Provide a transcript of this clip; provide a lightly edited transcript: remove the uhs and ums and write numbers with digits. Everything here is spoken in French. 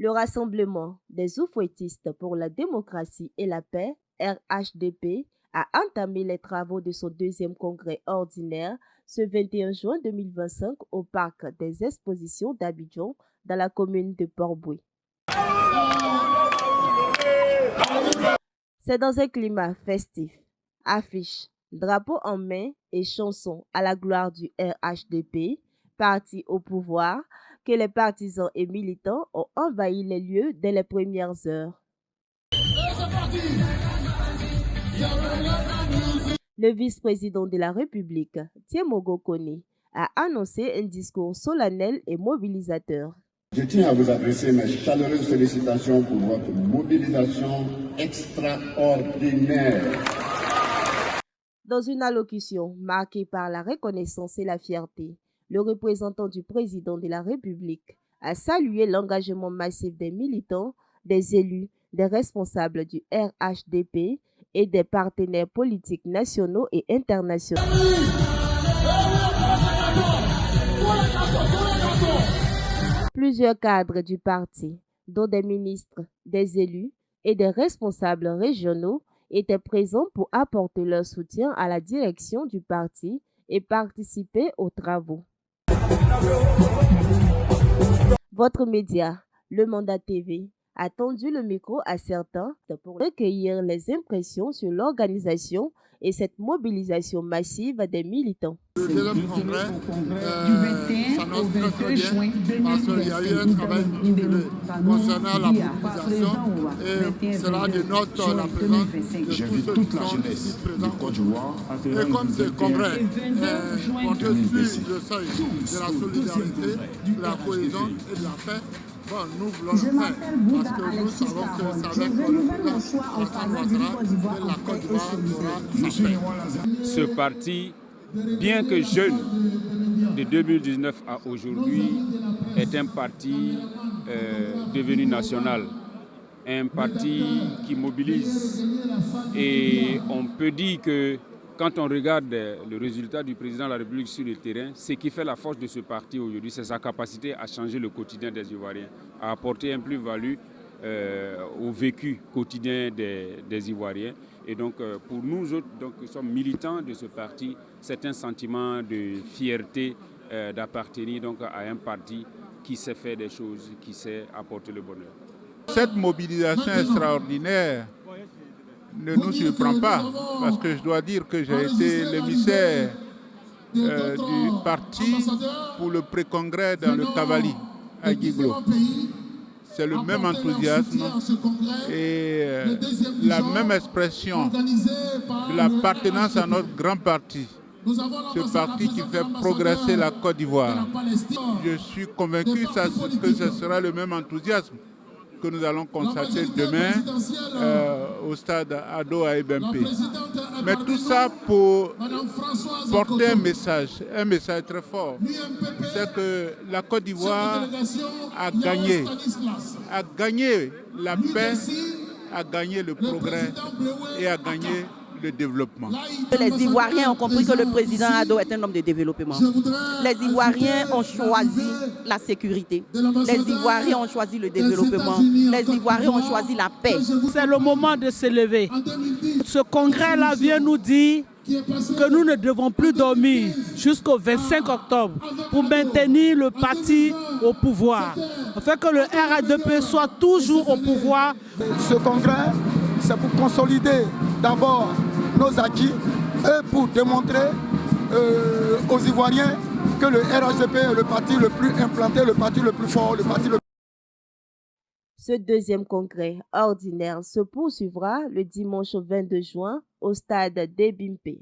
Le Rassemblement des oufouettistes pour la démocratie et la paix, RHDP, a entamé les travaux de son deuxième congrès ordinaire ce 21 juin 2025 au parc des expositions d'Abidjan dans la commune de Port-Boué. C'est dans un climat festif. Affiches, drapeaux en main et chansons à la gloire du RHDP, parti au pouvoir, que les partisans et militants ont envahi les lieux dès les premières heures. Le vice-président de la République, Tiemogo Kone, a annoncé un discours solennel et mobilisateur. Je tiens à vous adresser mes chaleureuses félicitations pour votre mobilisation extraordinaire. Dans une allocution marquée par la reconnaissance et la fierté, le représentant du président de la République a salué l'engagement massif des militants, des élus, des responsables du RHDP et des partenaires politiques nationaux et internationaux. Plusieurs cadres du parti, dont des ministres, des élus et des responsables régionaux, étaient présents pour apporter leur soutien à la direction du parti et participer aux travaux. Votre média, Le Mandat TV, a tendu le micro à certains pour recueillir les impressions sur l'organisation et cette mobilisation massive des militants. Le deuxième congrès s'annonce très bien parce qu'il y a eu un travail concernant la mobilisation et cela dénote la présence de tous ceux qui sont ici présents. Et comme ce congrès est porté sur le seuil de la solidarité, de la cohésion et de la paix, bon, nous voulons le faire parce que nous savons que c'est avec le président Alassane Ouattara que la Côte d'Ivoire aura sa paix. Ce parti, bien que jeune, de 2019 à aujourd'hui, est un parti devenu national, un parti qui mobilise. Et on peut dire que quand on regarde le résultat du président de la République sur le terrain, ce qui fait la force de ce parti aujourd'hui, c'est sa capacité à changer le quotidien des Ivoiriens, à apporter un plus-value au vécu quotidien des Ivoiriens. Et donc pour nous autres, qui sommes militants de ce parti, c'est un sentiment de fierté d'appartenir à un parti qui sait faire des choses, qui sait apporter le bonheur. Cette mobilisation extraordinaire ne nous surprend pas, parce que je dois dire que j'ai été l'émissaire du parti pour le pré-congrès dans le Cavali, à Guiglo. C'est le même enthousiasme et la même expression de l'appartenance à notre grand parti, ce parti qui fait progresser la Côte d'Ivoire. Je suis convaincu que ce sera le même enthousiasme que nous allons constater demain au stade Ado à Ebempe. Mais tout ça pour porter un message très fort. C'est que la Côte d'Ivoire a gagné la paix, a gagné le progrès et a gagné le développement. Les Ivoiriens ont compris que le président Ado est un homme de développement. Les Ivoiriens ont choisi la sécurité. Les Ivoiriens ont choisi le développement. Les Ivoiriens ont choisi la paix. C'est le moment de se lever. Ce congrès-là vient nous dire que nous ne devons plus dormir jusqu'au 25 octobre pour maintenir le parti au pouvoir. Afin que le RHDP soit toujours au pouvoir. Ce congrès, c'est pour consolider d'abord nos acquis et pour démontrer aux Ivoiriens que le RHDP est le parti le plus implanté, le parti le plus fort, le parti le plus... Ce deuxième congrès ordinaire se poursuivra le dimanche 22 juin au stade d'Ebimpe.